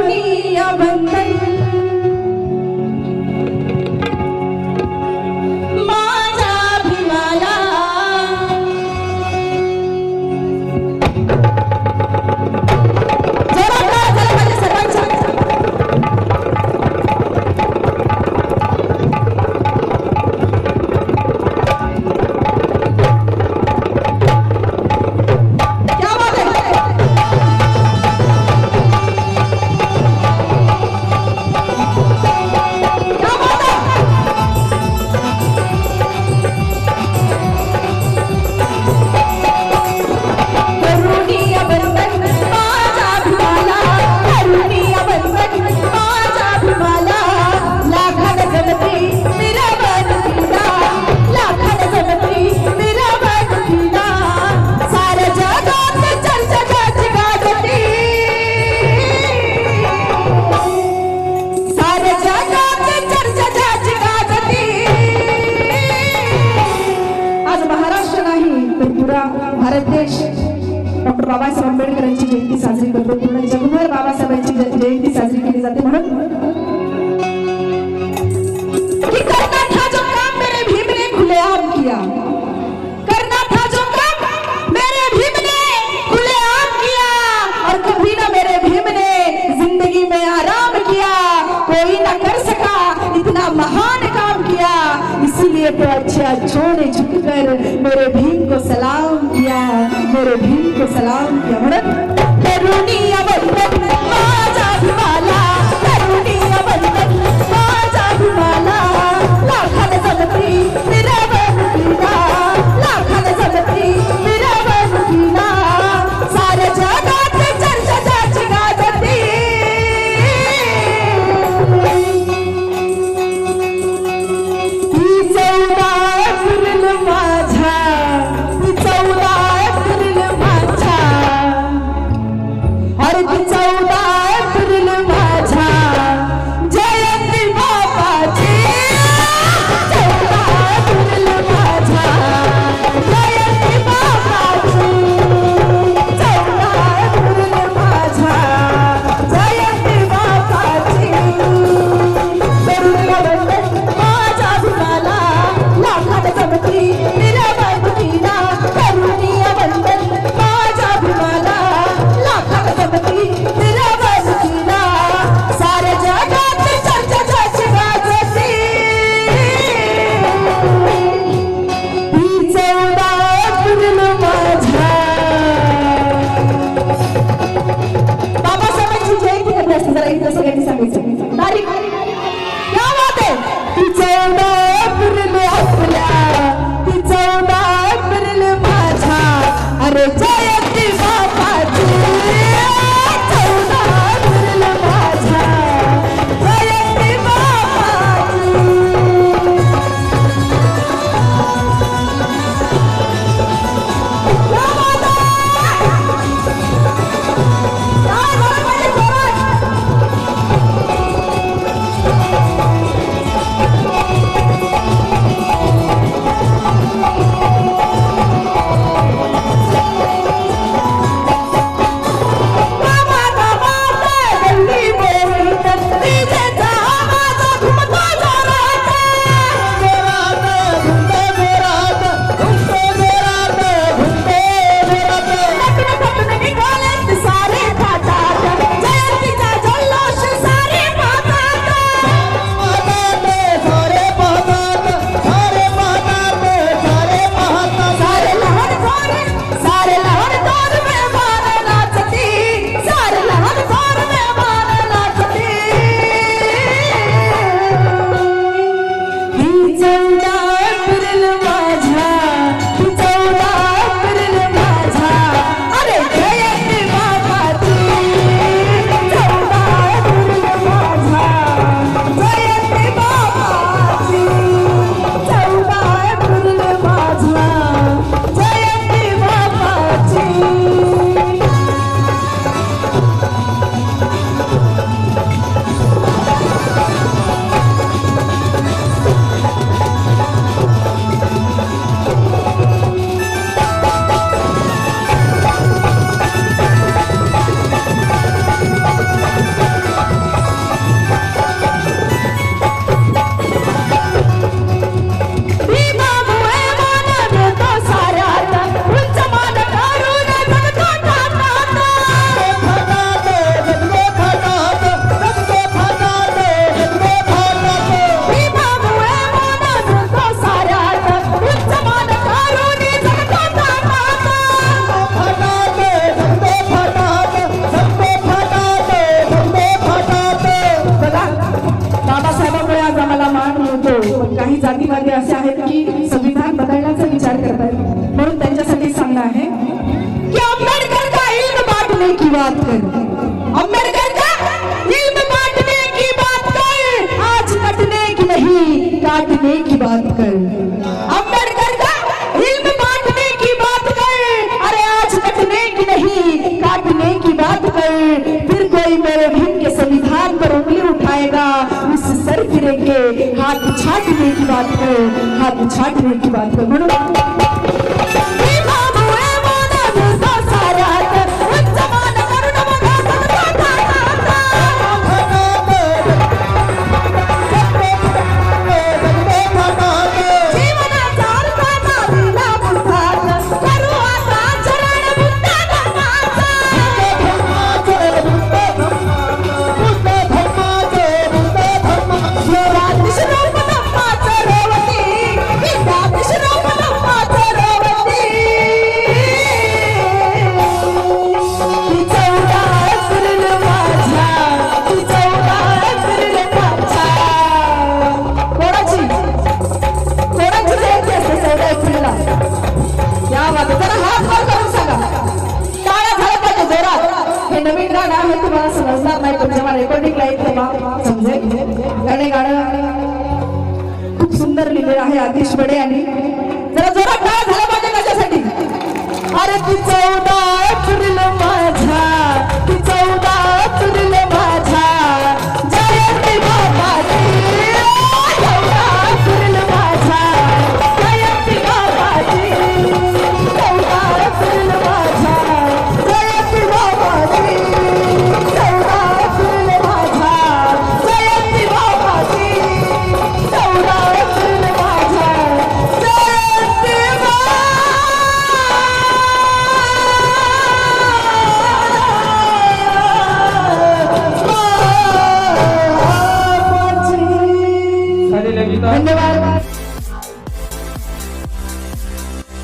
करुणीय बंधन माझ्या भीमाला भारत देश डॉक्टर बाबासाहेब आंबेडकरांची जयंती साजरी करतो। पूर्ण जगभर बाबासाहेबांची जयंती साजरी केली जाते। म्हणून कि करना था जो काम मेरे भीम ने खुलेआम किया, करना था जो काम मेरे भीम ने खुलेआम किया, और कभी ना मेरे भीम ने जिंदगी में आराम किया, कोई ना कर सका इतना महान काम किया, इसीलिए तो अच्छे अच्छों ने झुककर मेरे भीम को सलाम किया, मेरे भीम को सलाम किया। म्हणून करुणीय बंधन माझा भीमाला, करुणीय बंधन माझा भीमाला, लाखान जमती मिरवण कीना, लाखान जमती मिरवण कीना, साऱ्या जगात चर्चा ज्याची गाजती, ही 14 एप्रिल माझ्या, ही 14 एप्रिल माझ्या, अरे ती 14 एप्रिल माझ्या जयंती बाबाची, 14 एप्रिल माझ्या जयंती बाबाची, 14 एप्रिल माझ्या जयंती बाबाची, करुणीय बंधन माझ्या भीमाला, लाखान जमती मिरवण कीना, करुणीय बंधन माझ्या भीमाला, लाखान जमती मिरवण कीना, साऱ्या जगात चर्चा ज्याची गाजती, ही 14 एप्रिल माझ्या। बाबासाहेबांची जयंती कधी असते जरा इथं सगळ्यांनी सांगायचं तारीख क्या बात है, ती 14 एप्रिल आपल्या, ती 14 एप्रिल माझ्या, अरे जयंती बाबाची, 14 एप्रिल माझ्या जयंती बाबाची। क्या बात है, काय बरोबर जोरात। बात कर, अम्बेडकर का इल्म बांटने की बात कर, आज कटने की नहीं काटने की बात कर। अम्बेडकर का इल्म बांटने की बात कर, अरे आज कटने की नहीं काटने की बात कर। फिर कोई मेरे भीम के संविधान पर उंगली उठाएगा, उस सर फिरे के हाथ छाटने की बात कर, हाथ छाटने की बात कर। नवीन गाणं आहे, तुम्हाला समजणार नाही पण जेव्हा रेकॉर्डिंगला येईल तेव्हा समजेल. गाणं खूप सुंदर लिहिलेलं आहे आतिश बडे यांनी. जरा जोरात टाळ्या झाल्या पाहिजे कशासाठी. अरे ती 14